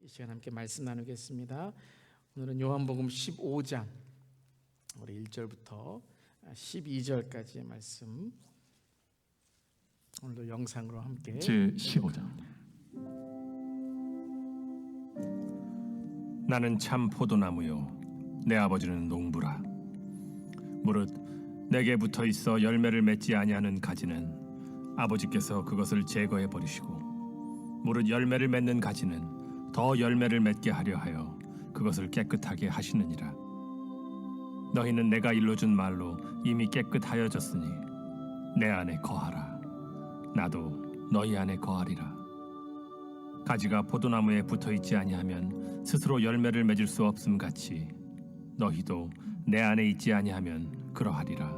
이 시간 함께 말씀 나누겠습니다. 오늘은 요한복음 15장 우리 1절부터 12절까지의 말씀, 오늘도 영상으로 함께 제15장. 나는 참 포도나무요 내 아버지는 농부라. 무릇 내게 붙어 있어 열매를 맺지 아니하는 가지는 아버지께서 그것을 제거해 버리시고, 무릇 열매를 맺는 가지는 더 열매를 맺게 하려 하여 그것을 깨끗하게 하시느니라. 너희는 내가 일러준 말로 이미 깨끗하여졌으니 내 안에 거하라. 나도 너희 안에 거하리라. 가지가 포도나무에 붙어 있지 아니하면 스스로 열매를 맺을 수 없음 같이 너희도 내 안에 있지 아니하면 그러하리라.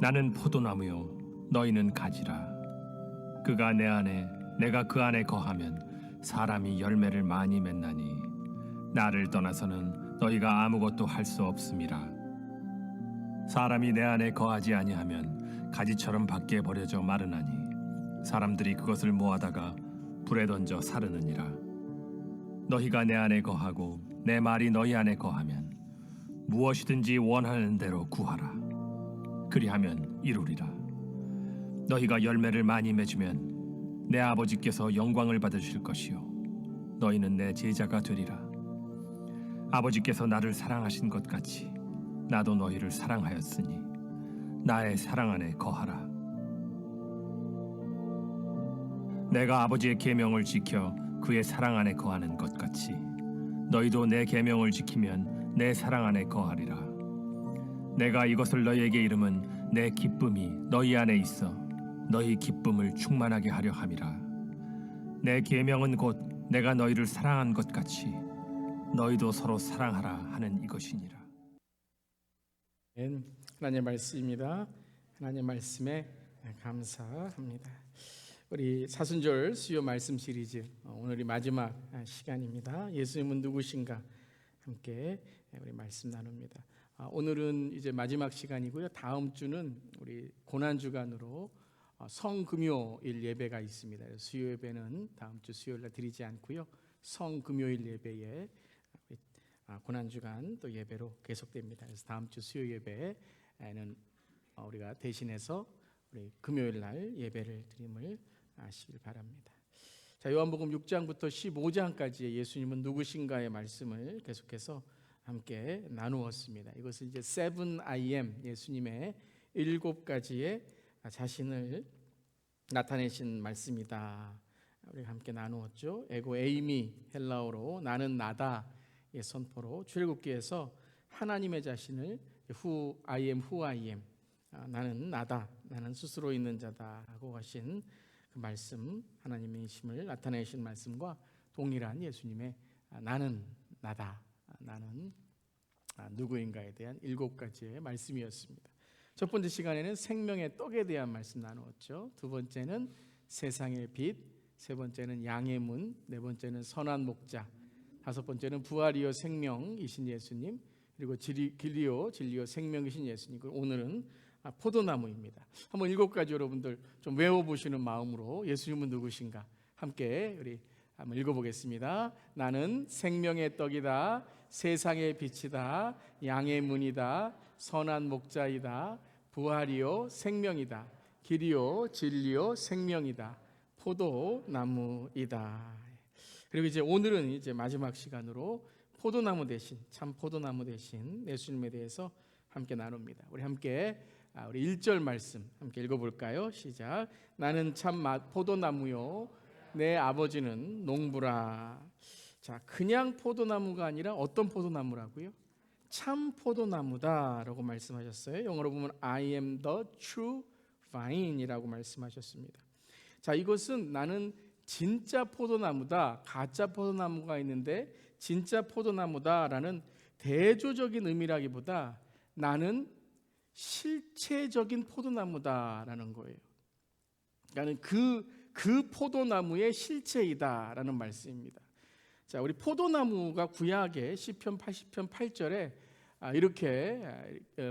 나는 포도나무요 너희는 가지라. 그가 내 안에 내가 그 안에 거하면 사람이 열매를 많이 맺나니 나를 떠나서는 너희가 아무것도 할 수 없음이라. 사람이 내 안에 거하지 아니하면 가지처럼 밖에 버려져 마르나니 사람들이 그것을 모아다가 불에 던져 사르느니라. 너희가 내 안에 거하고 내 말이 너희 안에 거하면 무엇이든지 원하는 대로 구하라. 그리하면 이루리라. 너희가 열매를 많이 맺으면 내 아버지께서 영광을 받으실 것이요 너희는 내 제자가 되리라. 아버지께서 나를 사랑하신 것 같이 나도 너희를 사랑하였으니 나의 사랑 안에 거하라. 내가 아버지의 계명을 지켜 그의 사랑 안에 거하는 것 같이 너희도 내 계명을 지키면 내 사랑 안에 거하리라. 내가 이것을 너희에게 이름은 내 기쁨이 너희 안에 있어 너희 기쁨을 충만하게 하려 함이라. 내 계명은 곧 내가 너희를 사랑한 것 같이 너희도 서로 사랑하라 하는 이것이니라. 하나님의 말씀입니다. 하나님의 말씀에 감사합니다. 우리 사순절 수요 말씀 시리즈 오늘이 마지막 시간입니다. 예수님은 누구신가 함께 우리 말씀 나눕니다. 오늘은 이제 마지막 시간이고요. 다음 주는 우리 고난주간으로 성금요일 예배가 있습니다. 수요 예배는 다음 주 수요일날 드리지 않고요. 성금요일 예배에 고난주간 또 예배로 계속됩니다. 그래서 다음 주 수요 예배에는 우리가 대신해서 우리 금요일 날 예배를 드림을 아시길 바랍니다. 자, 요한복음 6장부터 15장까지의 예수님은 누구신가의 말씀을 계속해서 함께 나누었습니다. 이것은 이제 7am, 예수님의 7가지의 자신을 나타내신 말씀이다. 우리가 함께 나누었죠. 에고 에이미, 헬라어로 나는 나다의 선포로 출애굽기에서 하나님의 자신을 who I am, 나는 나다, 나는 스스로 있는 자다 하고 하신 그 말씀, 하나님의 이심을 나타내신 말씀과 동일한 예수님의 나는 나다, 나는 누구인가에 대한 7가지의 말씀이었습니다. 첫 번째 시간에는 생명의 떡에 대한 말씀 나누었죠. 두 번째는 세상의 빛, 세 번째는 양의 문, 네 번째는 선한 목자, 다섯 번째는 부활이요 생명이신 예수님, 그리고 길이요 진리요 생명이신 예수님, 그리고 오늘은 포도나무입니다. 한번 7가지 여러분들 좀 외워보시는 마음으로 예수님은 누구신가 함께 우리 한번 읽어보겠습니다. 나는 생명의 떡이다, 세상의 빛이다, 양의 문이다, 선한 목자이다, 부활이요 생명이다, 길이요 진리요 생명이다, 포도나무이다. 그리고 이제 오늘은 이제 마지막 시간으로 포도나무 대신, 참 포도나무 대신 예수님에 대해서 함께 나눕니다. 우리 함께 우리 1절 말씀 함께 읽어볼까요? 시작. 나는 참 포도나무요 내 아버지는 농부라. 자, 그냥 포도나무가 아니라 어떤 포도나무라고요? 참 포도나무다라고 말씀하셨어요. 영어로 보면 I am the true vine이라고 말씀하셨습니다. 자, 이것은 나는 진짜 포도나무다, 가짜 포도나무가 있는데 진짜 포도나무다라는 대조적인 의미라기보다 나는 실체적인 포도나무다라는 거예요. 그러니까 그 포도나무의 실체이다라는 말씀입니다. 자, 우리 포도나무가 구약의 시편 80편 8절에 이렇게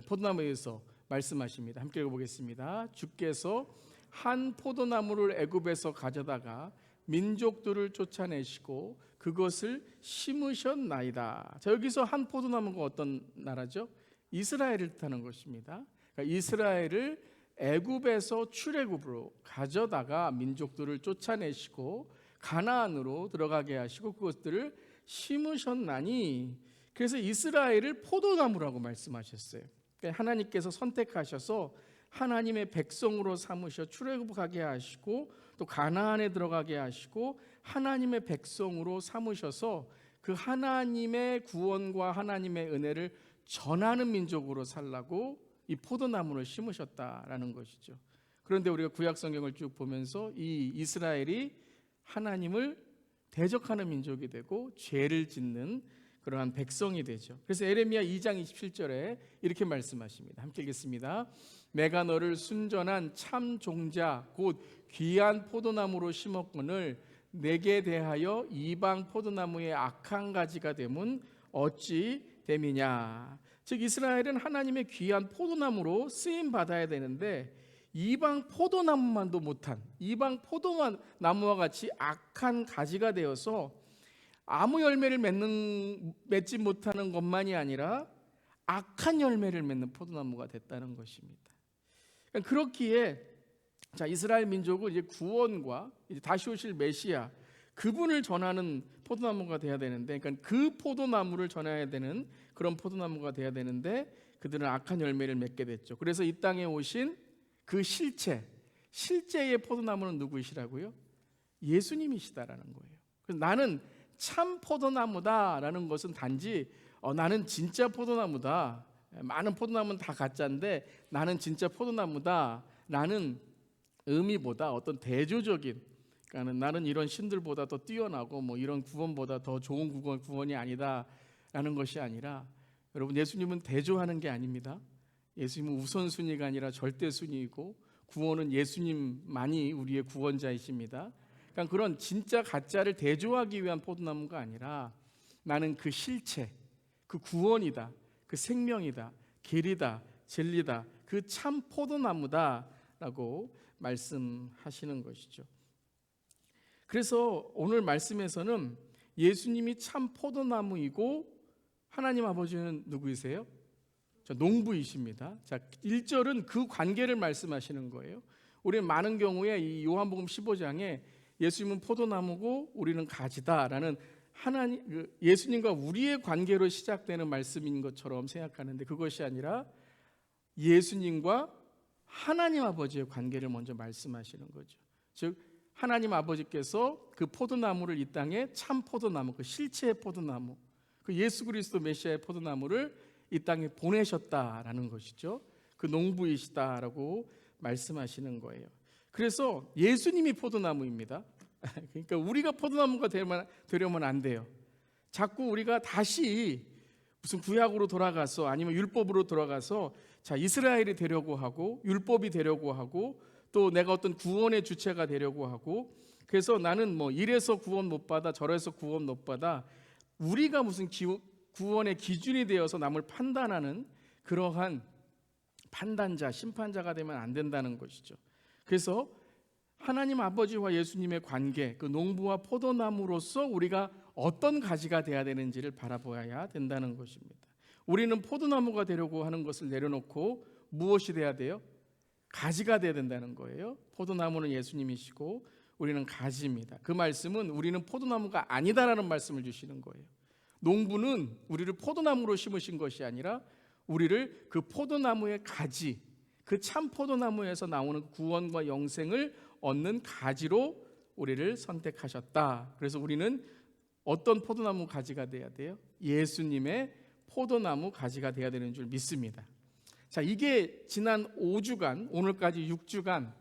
포도나무에 대해서 말씀하십니다. 함께 읽어보겠습니다. 주께서 한 포도나무를 애굽에서 가져다가 민족들을 쫓아내시고 그것을 심으셨나이다. 자, 여기서 한 포도나무가 어떤 나라죠? 이스라엘을 뜻하는 것입니다. 그러니까 이스라엘을 애굽에서 출애굽으로 가져다가 민족들을 쫓아내시고 가나안으로 들어가게 하시고 그것들을 심으셨나니, 그래서 이스라엘을 포도나무라고 말씀하셨어요. 그러니까 하나님께서 선택하셔서 하나님의 백성으로 삼으셔 출애굽하게 하시고 또 가나안에 들어가게 하시고 하나님의 백성으로 삼으셔서 그 하나님의 구원과 하나님의 은혜를 전하는 민족으로 살라고 이 포도나무를 심으셨다라는 것이죠. 그런데 우리가 구약 성경을 쭉 보면서 이 이스라엘이 하나님을 대적하는 민족이 되고 죄를 짓는 그러한 백성이 되죠. 그래서 에레미야 2장 27절에 이렇게 말씀하십니다. 함께 읽겠습니다. 내가 너를 순전한 참 종자 곧 귀한 포도나무로 심었거늘 내게 대하여 이방 포도나무의 악한 가지가 되면 어찌 됨이냐. 즉 이스라엘은 하나님의 귀한 포도나무로 쓰임 받아야 되는데 이방 포도나무만도 못한, 이방 포도나무와 같이 악한 가지가 되어서 아무 열매를 맺지 못하는 것만이 아니라 악한 열매를 맺는 포도나무가 됐다는 것입니다. 그렇기에 자, 이스라엘 민족은 이제 구원과 이제 다시 오실 메시아 그분을 전하는 포도나무가 돼야 되는데, 그러니까 그 포도나무를 전해야 되는 그런 포도나무가 돼야 되는데 그들은 악한 열매를 맺게 됐죠. 그래서 이 땅에 오신 그 실제의 포도나무는 누구이시라고요? 예수님이시다라는 거예요. 그래서 나는 참 포도나무다라는 것은 단지 나는 진짜 포도나무다. 많은 포도나무는 다 가짜인데 나는 진짜 포도나무다라는 의미보다 어떤 대조적인, 그러니까 나는 이런 신들보다 더 뛰어나고 뭐 이런 구원보다 더 좋은 구원이 아니다라는 것이 아니라, 여러분 예수님은 대조하는 게 아닙니다. 예수님은 우선순위가 아니라 절대순위이고 구원은 예수님만이 우리의 구원자이십니다. 그러니까 그런 진짜 가짜를 대조하기 위한 포도나무가 아니라 나는 그 실체, 그 구원이다, 그 생명이다, 길이다, 진리다, 그 참 포도나무다라고 말씀하시는 것이죠. 그래서 오늘 말씀에서는 예수님이 참 포도나무이고 하나님 아버지는 누구이세요? 농부이십니다. 자, 1절은 그 관계를 말씀하시는 거예요. 우리는 많은 경우에 이 요한복음 15장에 예수님은 포도나무고 우리는 가지다라는 예수님과 우리의 관계로 시작되는 말씀인 것처럼 생각하는데 그것이 아니라 예수님과 하나님 아버지의 관계를 먼저 말씀하시는 거죠. 즉 하나님 아버지께서 그 포도나무를 이 땅에 참 포도나무, 그 실체의 포도나무, 그 예수 그리스도 메시아의 포도나무를 이 땅에 보내셨다라는 것이죠. 그 농부이시다라고 말씀하시는 거예요. 그래서 예수님이 포도나무입니다. 그러니까 우리가 포도나무가 되려면 안 돼요. 자꾸 우리가 다시 무슨 구약으로 돌아가서 아니면 율법으로 돌아가서 자 이스라엘이 되려고 하고 율법이 되려고 하고 또 내가 어떤 구원의 주체가 되려고 하고, 그래서 나는 뭐 이래서 구원 못 받아 저래서 구원 못 받아, 우리가 무슨 구원의 기준이 되어서 남을 판단하는 그러한 판단자, 심판자가 되면 안 된다는 것이죠. 그래서 하나님 아버지와 예수님의 관계, 그 농부와 포도나무로서 우리가 어떤 가지가 돼야 되는지를 바라보아야 된다는 것입니다. 우리는 포도나무가 되려고 하는 것을 내려놓고 무엇이 돼야 돼요? 가지가 돼야 된다는 거예요. 포도나무는 예수님이시고 우리는 가지입니다. 그 말씀은 우리는 포도나무가 아니다라는 말씀을 주시는 거예요. 농부는 우리를 포도나무로 심으신 것이 아니라 우리를 그 포도나무의 가지, 그 참 포도나무에서 나오는 구원과 영생을 얻는 가지로 우리를 선택하셨다. 그래서 우리는 어떤 포도나무 가지가 돼야 돼요? 예수님의 포도나무 가지가 돼야 되는 줄 믿습니다. 자, 이게 지난 5주간, 오늘까지 6주간,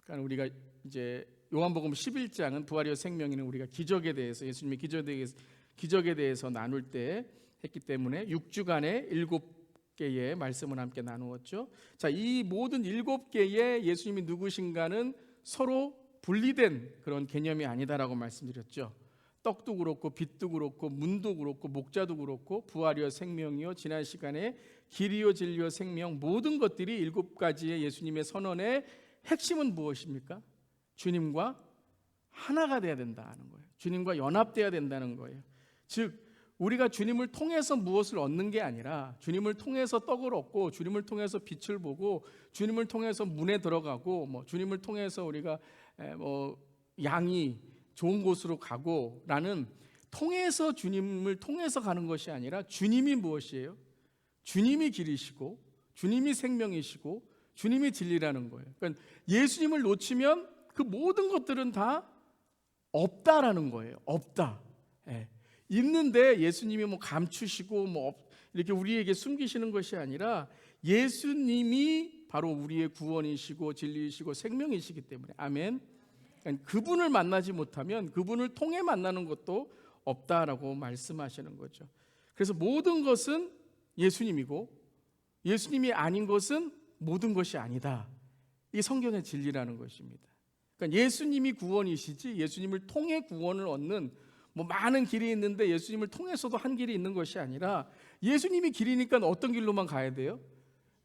그러니까 우리가 이제 요한복음 11장은 부활이요 생명이는 우리가 기적에 대해서, 예수님의 기적에 대해서 나눌 때 했기 때문에 6주간의 7개의 말씀을 함께 나누었죠. 자, 이 모든 7개의 예수님이 누구신가는 서로 분리된 그런 개념이 아니다라고 말씀드렸죠. 떡도 그렇고 빛도 그렇고 문도 그렇고 목자도 그렇고 부활이요 생명이요 지난 시간에 길이요 진리요 생명, 모든 것들이 7가지의 예수님의 선언의 핵심은 무엇입니까? 주님과 하나가 돼야 된다는 거예요. 주님과 연합돼야 된다는 거예요. 즉 우리가 주님을 통해서 무엇을 얻는 게 아니라 주님을 통해서 떡을 얻고 주님을 통해서 빛을 보고 주님을 통해서 문에 들어가고 주님을 통해서 우리가 양이 좋은 곳으로 가고라는 통해서 주님을 통해서 가는 것이 아니라 주님이 무엇이에요? 주님이 길이시고 주님이 생명이시고 주님이 진리라는 거예요. 그러니까 예수님을 놓치면 그 모든 것들은 다 없다라는 거예요. 없다. 있는데 예수님이 감추시고 이렇게 우리에게 숨기시는 것이 아니라 예수님이 바로 우리의 구원이시고 진리이시고 생명이시기 때문에 아멘. 그러니까 그분을 만나지 못하면 그분을 통해 만나는 것도 없다라고 말씀하시는 거죠. 그래서 모든 것은 예수님이고 예수님이 아닌 것은 모든 것이 아니다. 이 성경의 진리라는 것입니다. 그러니까 예수님이 구원이시지 예수님을 통해 구원을 얻는 많은 길이 있는데 예수님을 통해서도 한 길이 있는 것이 아니라 예수님이 길이니까 어떤 길로만 가야 돼요?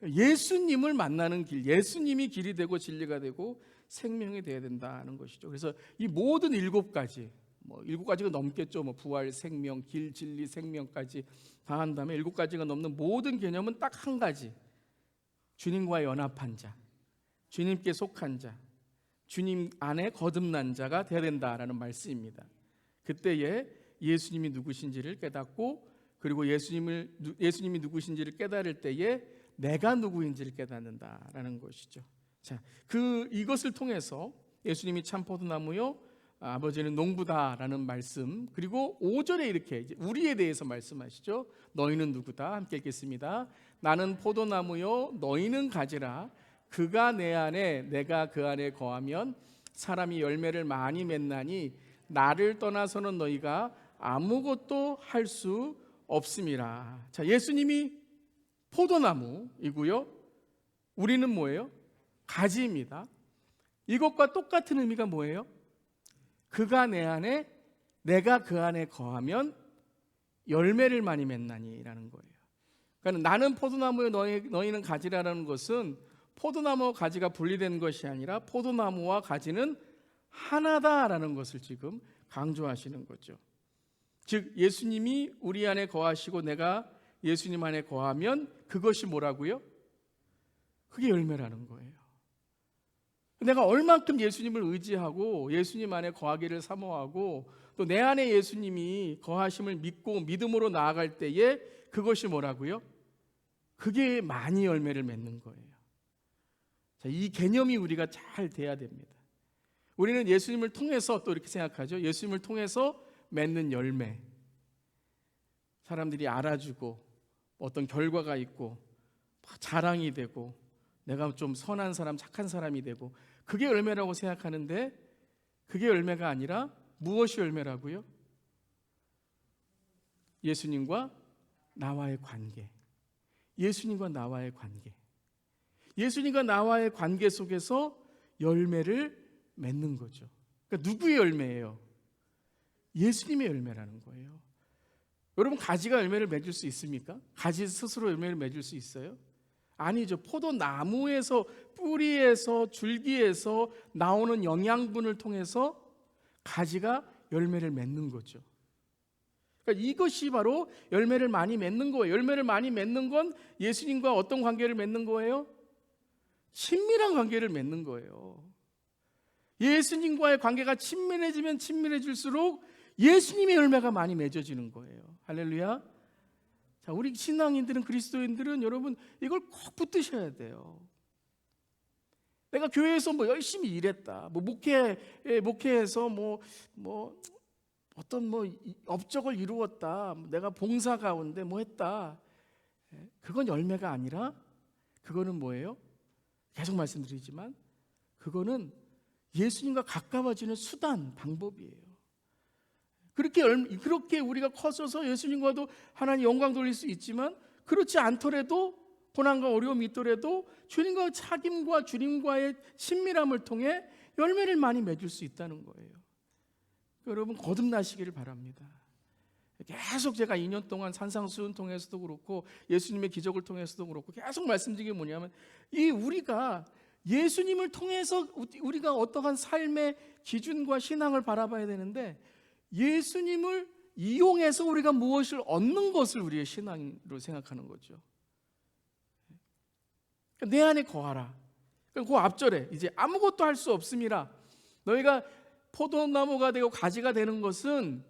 예수님을 만나는 길, 예수님이 길이 되고 진리가 되고 생명이 되어야 된다는 것이죠. 그래서 이 모든 7가지, 7가지가 넘겠죠. 부활, 생명, 길, 진리, 생명까지 다 한다면 7가지가 넘는 모든 개념은 딱 한 가지. 주님과 연합한 자, 주님께 속한 자, 주님 안에 거듭난 자가 되어야 된다라는 말씀입니다. 그때에 예수님이 누구신지를 깨닫고 그리고 예수님이 누구신지를 깨달을 때에 내가 누구인지를 깨닫는다라는 것이죠. 자, 이것을 통해서 예수님이 참 포도나무요 아버지는 농부다라는 말씀, 그리고 5절에 이렇게 우리에 대해서 말씀하시죠. 너희는 누구다? 함께 읽겠습니다. 나는 포도나무요 너희는 가지라. 그가 내 안에 내가 그 안에 거하면 사람이 열매를 많이 맺나니 나를 떠나서는 너희가 아무것도 할 수 없음이라. 자, 예수님이 포도나무이고요 우리는 뭐예요? 가지입니다. 이것과 똑같은 의미가 뭐예요? 그가 내 안에 내가 그 안에 거하면 열매를 많이 맺나니라는 거예요. 그러니까 나는 포도나무에 너희는 가지라라는 것은 포도나무와 가지가 분리된 것이 아니라 포도나무와 가지는 하나다라는 것을 지금 강조하시는 거죠. 즉 예수님이 우리 안에 거하시고 내가 예수님 안에 거하면 그것이 뭐라고요? 그게 열매라는 거예요. 내가 얼만큼 예수님을 의지하고 예수님 안에 거하기를 사모하고 또 내 안에 예수님이 거하심을 믿고 믿음으로 나아갈 때에 그것이 뭐라고요? 그게 많이 열매를 맺는 거예요. 자, 이 개념이 우리가 잘 돼야 됩니다. 우리는 예수님을 통해서 또 이렇게 생각하죠. 예수님을 통해서 맺는 열매, 사람들이 알아주고 어떤 결과가 있고 자랑이 되고 내가 좀 선한 사람, 착한 사람이 되고 그게 열매라고 생각하는데 그게 열매가 아니라 무엇이 열매라고요? 예수님과 나와의 관계, 예수님과 나와의 관계, 예수님과 나와의 관계 속에서 열매를 맺는 거죠. 그러니까 누구의 열매예요? 예수님의 열매라는 거예요. 여러분 가지가 열매를 맺을 수 있습니까? 가지 스스로 열매를 맺을 수 있어요? 아니죠. 포도나무에서 뿌리에서 줄기에서 나오는 영양분을 통해서 가지가 열매를 맺는 거죠. 그러니까 이것이 바로 열매를 많이 맺는 거예요. 열매를 많이 맺는 건 예수님과 어떤 관계를 맺는 거예요? 친밀한 관계를 맺는 거예요. 예수님과의 관계가 친밀해지면 친밀해질수록 예수님의 열매가 많이 맺어지는 거예요. 할렐루야. 자, 우리 신앙인들은, 그리스도인들은 여러분 이걸 꼭 붙드셔야 돼요. 내가 교회에서 열심히 일했다, 목회해서 어떤 업적을 이루었다, 내가 봉사 가운데 했다, 그건 열매가 아니라 그거는 뭐예요? 계속 말씀드리지만 그거는 예수님과 가까워지는 수단, 방법이에요. 그렇게 우리가 커져서 예수님과도 하나님 영광 돌릴 수 있지만 그렇지 않더라도 고난과 어려움이 있더라도 주님과 사귐과 주님과의 친밀함을 통해 열매를 많이 맺을 수 있다는 거예요. 여러분 거듭나시기를 바랍니다. 계속 제가 2년 동안 산상수훈 통해서도 그렇고 예수님의 기적을 통해서도 그렇고 계속 말씀드린 게 뭐냐면 우리가 예수님을 통해서 우리가 어떠한 삶의 기준과 신앙을 바라봐야 되는데, 예수님을 이용해서 우리가 무엇을 얻는 것을 우리의 신앙으로 생각하는 거죠. 내 안에 거하라. 그 앞절에 이제 아무것도 할 수 없음이라. 너희가 포도나무가 되고 가지가 되는 것은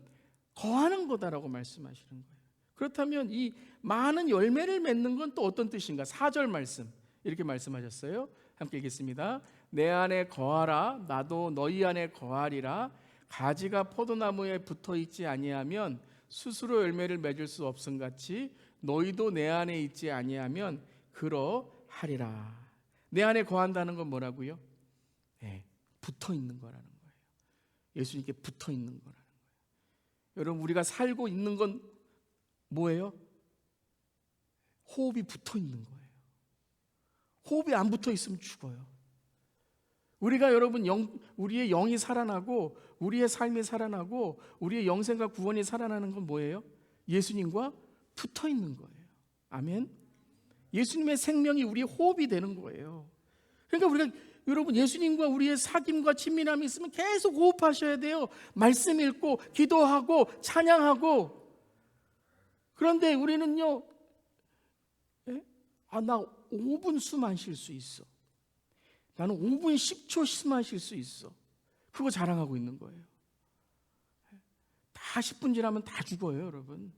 거하는 거다라고 말씀하시는 거예요. 그렇다면 이 많은 열매를 맺는 건 또 어떤 뜻인가? 4절 말씀 이렇게 말씀하셨어요. 함께 읽겠습니다. 내 안에 거하라. 나도 너희 안에 거하리라. 가지가 포도나무에 붙어 있지 아니하면 스스로 열매를 맺을 수 없음같이 너희도 내 안에 있지 아니하면 그러하리라. 내 안에 거한다는 건 뭐라고요? 네, 붙어 있는 거라는 거예요. 예수님께 붙어 있는 거라는 거예요. 여러분, 우리가 살고 있는 건 뭐예요? 호흡이 붙어 있는 거예요. 호흡이 안 붙어 있으면 죽어요. 우리가 여러분 우리의 영이 살아나고 우리의 삶이 살아나고 우리의 영생과 구원이 살아나는 건 뭐예요? 예수님과 붙어 있는 거예요. 아멘. 예수님의 생명이 우리의 호흡이 되는 거예요. 그러니까 우리가 여러분 예수님과 우리의 사귐과 친밀함이 있으면 계속 호흡하셔야 돼요. 말씀 읽고 기도하고 찬양하고. 그런데 우리는요, 나 5분 숨 안 쉴 수 있어. 나는 5분 10초 숨 쉴 수 있어. 그거 자랑하고 있는 거예요. 다 10분 지나면 다 죽어요, 여러분.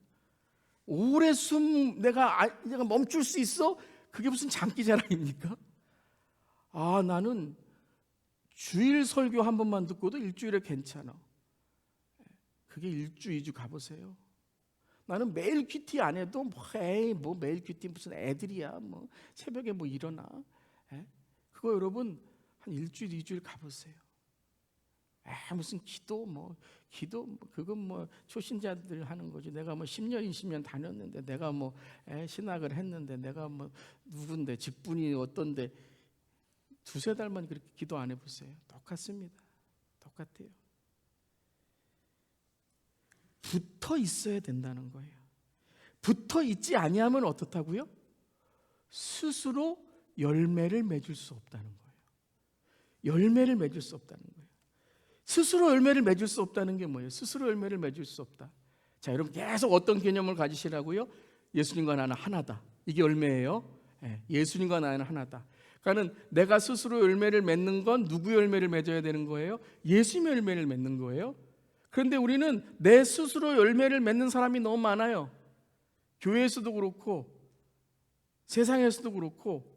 오래 숨 내가 멈출 수 있어? 그게 무슨 장기 자랑입니까? 나는 주일 설교 한 번만 듣고도 일주일에 괜찮아. 그게 1주, 2주 가보세요. 나는 매일 큐티 안 해도 뭐 매일 큐티 무슨 애들이야. 뭐 새벽에 뭐 일어나. 그거 여러분 한 1주일, 2주일 가보세요. 무슨 기도 그건 뭐 초신자들 하는 거지. 내가 뭐 10년, 20년 다녔는데, 내가 뭐 신학을 했는데, 내가 뭐 누군데, 직분이 어떤데, 2-3달만 그렇게 기도 안 해보세요. 똑같습니다. 똑같아요. 붙어 있어야 된다는 거예요. 붙어 있지 아니하면 어떻다고요? 스스로 열매를 맺을 수 없다는 거예요. 열매를 맺을 수 없다는 거예요. 스스로 열매를 맺을 수 없다는 게 뭐예요? 스스로 열매를 맺을 수 없다. 자, 여러분 계속 어떤 개념을 가지시라고요? 예수님과 나는 하나다. 이게 열매예요. 예수님과 나는 하나다. 그러니까 내가 스스로 열매를 맺는 건 누구 열매를 맺어야 되는 거예요? 예수님의 열매를 맺는 거예요. 그런데 우리는 내 스스로 열매를 맺는 사람이 너무 많아요. 교회에서도 그렇고 세상에서도 그렇고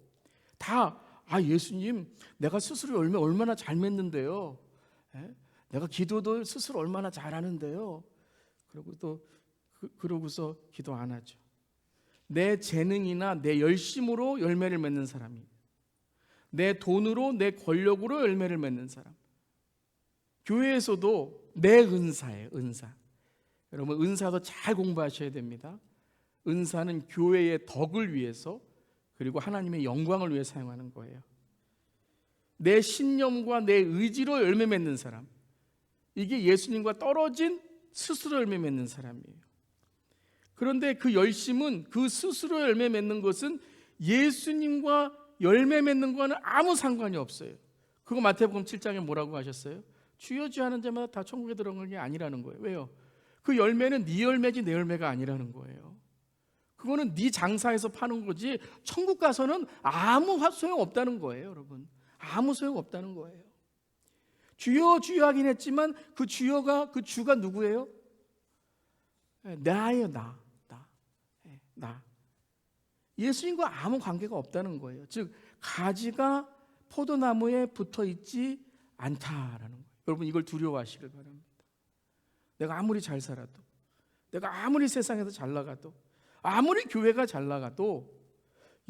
다 예수님, 내가 스스로 열매 얼마나 잘 맺는데요. 내가 기도도 스스로 얼마나 잘하는데요. 그러고서 기도 안 하죠. 내 재능이나 내 열심으로 열매를 맺는 사람이, 내 돈으로 내 권력으로 열매를 맺는 사람. 교회에서도 내 은사예요. 은사. 여러분 은사도 잘 공부하셔야 됩니다. 은사는 교회의 덕을 위해서 그리고 하나님의 영광을 위해 사용하는 거예요. 내 신념과 내 의지로 열매 맺는 사람, 이게 예수님과 떨어진 스스로 열매 맺는 사람이에요. 그런데 그 열심은, 그 스스로 열매 맺는 것은 예수님과 열매 맺는 거는 아무 상관이 없어요. 그거 마태복음 7장에 뭐라고 하셨어요? 주여 주여 하는 자마다 다 천국에 들어가는 게 아니라는 거예요. 왜요? 그 열매는 네 열매지 내 열매가 아니라는 거예요. 그거는 네 장사에서 파는 거지 천국 가서는 아무 소용 없다는 거예요, 여러분. 아무 소용 없다는 거예요. 주여 주여 하긴 했지만 그 주여가, 그 주가 누구예요? 나예요. 나. 예수님과 아무 관계가 없다는 거예요. 즉 가지가 포도나무에 붙어 있지 않다라는 거예요. 여러분 이걸 두려워하시길 바랍니다. 내가 아무리 잘 살아도, 내가 아무리 세상에서 잘 나가도, 아무리 교회가 잘 나가도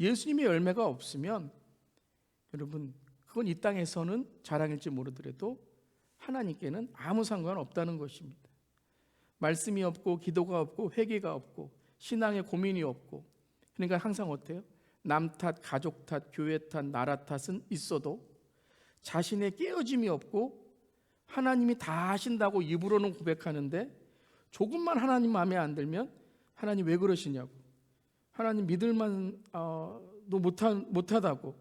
예수님의 열매가 없으면 여러분 그건 이 땅에서는 자랑일지 모르더라도 하나님께는 아무 상관없다는 것입니다. 말씀이 없고 기도가 없고 회개가 없고 신앙의 고민이 없고, 그러니까 항상 어때요? 남 탓, 가족 탓, 교회 탓, 나라 탓은 있어도 자신의 깨어짐이 없고 하나님이 다 하신다고 입으로는 고백하는데 조금만 하나님 마음에 안 들면 하나님 왜 그러시냐고, 하나님 믿을만도 못하다고,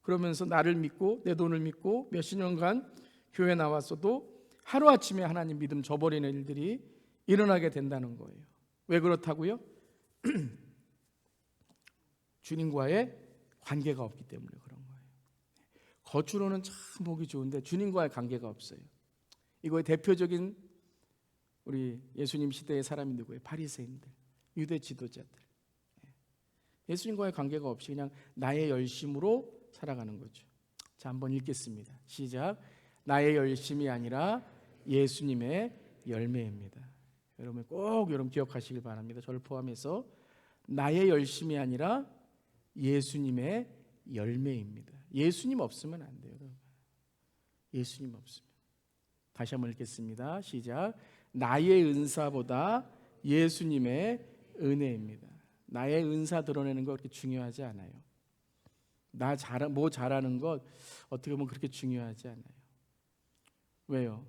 그러면서 나를 믿고 내 돈을 믿고 몇십 년간 교회 나왔어도 하루아침에 하나님 믿음 저버리는 일들이 일어나게 된다는 거예요. 왜 그렇다고요? 주님과의 관계가 없기 때문에 그런 거예요. 겉으로는 참 보기 좋은데 주님과의 관계가 없어요. 이거의 대표적인 우리 예수님 시대의 사람이 누구예요? 바리새인들, 유대 지도자들. 예수님과의 관계가 없이 그냥 나의 열심으로 살아가는 거죠. 자, 한번 읽겠습니다. 시작. 나의 열심이 아니라 예수님의 열매입니다. 여러분 꼭 여러분 기억하시길 바랍니다. 저를 포함해서 나의 열심이 아니라 예수님의 열매입니다. 예수님 없으면 안 돼요. 예수님 없으면. 다시 한번 읽겠습니다. 시작. 나의 은사보다 예수님의 은혜입니다. 나의 은사 드러내는 거 그렇게 중요하지 않아요. 뭐 잘하는 것 어떻게 보면 그렇게 중요하지 않아요. 왜요?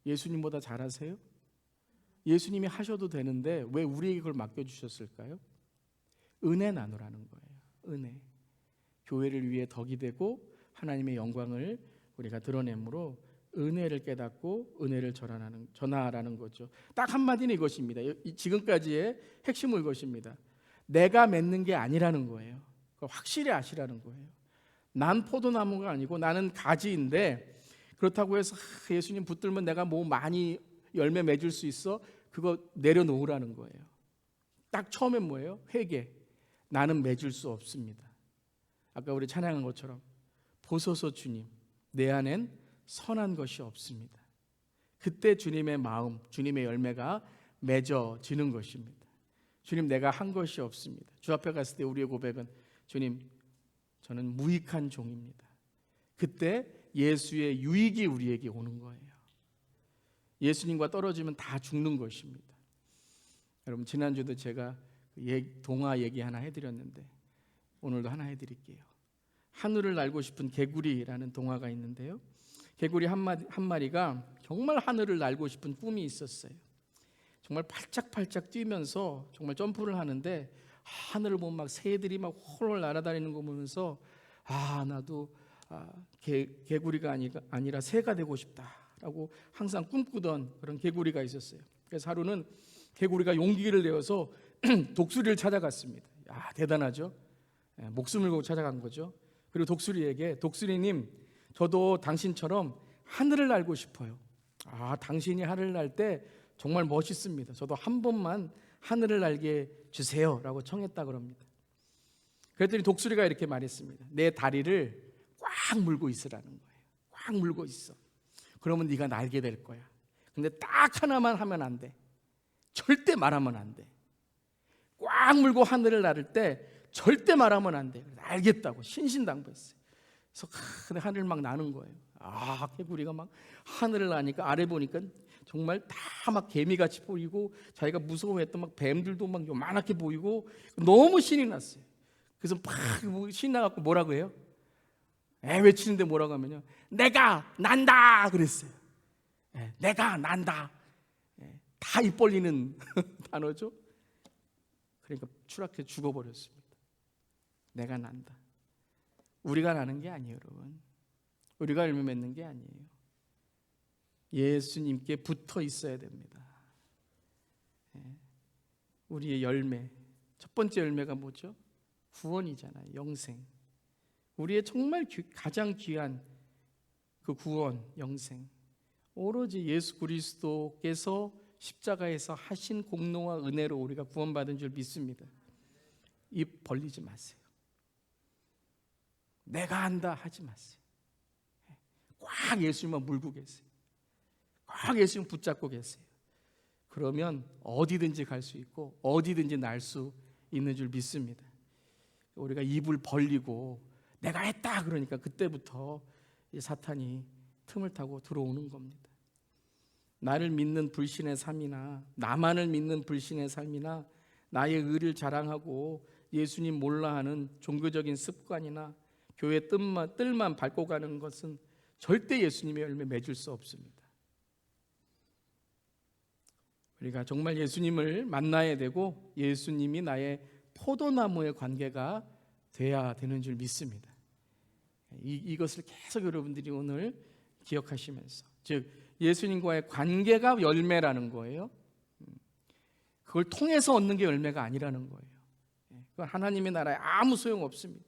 예수님보다 잘하세요? 예수님이 하셔도 되는데 왜 우리에게 그걸 맡겨주셨을까요? 은혜 나누라는 거예요. 은혜. 교회를 위해 덕이 되고 하나님의 영광을 우리가 드러내므로 은혜를 깨닫고 은혜를 전하라는 거죠. 딱 한마디는 이것입니다. 지금까지의 핵심은 이것입니다. 내가 맺는 게 아니라는 거예요. 확실히 아시라는 거예요. 난 포도나무가 아니고 나는 가지인데 그렇다고 해서 예수님 붙들면 내가 뭐 많이 열매 맺을 수 있어? 그거 내려놓으라는 거예요. 딱 처음엔 뭐예요? 회개. 나는 맺을 수 없습니다. 아까 우리 찬양한 것처럼 보소서 주님, 내 안엔 선한 것이 없습니다. 그때 주님의 마음, 주님의 열매가 맺어지는 것입니다. 주님, 내가 한 것이 없습니다. 주 앞에 갔을 때 우리의 고백은 주님, 저는 무익한 종입니다. 그때 예수의 유익이 우리에게 오는 거예요. 예수님과 떨어지면 다 죽는 것입니다. 여러분 지난주도 제가 동화 얘기 하나 해드렸는데 오늘도 하나 해드릴게요. 하늘을 날고 싶은 개구리라는 동화가 있는데요. 개구리 한 마리가 정말 하늘을 날고 싶은 꿈이 있었어요. 정말 팔짝팔짝 뛰면서 정말 점프를 하는데 하늘을 보면 막 새들이 막 홀홀 날아다니는 거 보면서 나도 개구리가 아니라 새가 되고 싶다라고 항상 꿈꾸던 그런 개구리가 있었어요. 그래서 하루는 개구리가 용기를 내어서 독수리를 찾아갔습니다. 대단하죠? 목숨을 걸고 찾아간 거죠. 그리고 독수리에게 독수리님, 저도 당신처럼 하늘을 날고 싶어요. 당신이 하늘을 날 때 정말 멋있습니다. 저도 한 번만 하늘을 날게 주세요 라고 청했다 그럽니다. 그랬더니 독수리가 이렇게 말했습니다. 내 다리를 꽉 물고 있으라는 거예요. 꽉 물고 있어. 그러면 네가 날게 될 거야. 근데 딱 하나만 하면 안 돼. 절대 말하면 안 돼. 꽉 물고 하늘을 나를 때 절대 말하면 안 돼. 알겠다고 신신당부했어요. 그래서 근데 하늘 막 나는 거예요. 개구리가 막 하늘을 나니까 아래 보니까 정말 다 막 개미같이 보이고 자기가 무서워했던 막 뱀들도 막 요만하게 보이고 너무 신이 났어요. 그래서 막 신이 나갖고 뭐라고 해요? 외치는데 뭐라고 하면요, 내가 난다 그랬어요. 내가 난다. 다 입 벌리는 단어죠. 그러니까 추락해 죽어버렸습니다. 내가 난다. 우리가 나는 게 아니에요, 여러분. 우리가 열매 맺는 게 아니에요. 예수님께 붙어 있어야 됩니다. 우리의 열매, 첫 번째 열매가 뭐죠? 구원이잖아요. 영생. 우리의 정말 가장 귀한 그 구원, 영생, 오로지 예수 그리스도께서 십자가에서 하신 공로와 은혜로 우리가 구원받은 줄 믿습니다. 입 벌리지 마세요. 내가 한다 하지 마세요. 꽉 예수님만 물고 계세요. 꽉 예수님 붙잡고 계세요. 그러면 어디든지 갈 수 있고 어디든지 날 수 있는 줄 믿습니다. 우리가 입을 벌리고 내가 했다 그러니까 그때부터 사탄이 틈을 타고 들어오는 겁니다. 나를 믿는 불신의 삶이나 나만을 믿는 불신의 삶이나 나의 의를 자랑하고 예수님 몰라 하는 종교적인 습관이나 교회 뜰만 밟고 가는 것은 절대 예수님의 열매 맺을 수 없습니다. 우리가 정말 예수님을 만나야 되고 예수님이 나의 포도나무의 관계가 돼야 되는 줄 믿습니다. 이것을 계속 여러분들이 오늘 기억하시면서, 즉 예수님과의 관계가 열매라는 거예요. 그걸 통해서 얻는 게 열매가 아니라는 거예요. 그건 하나님의 나라에 아무 소용 없습니다.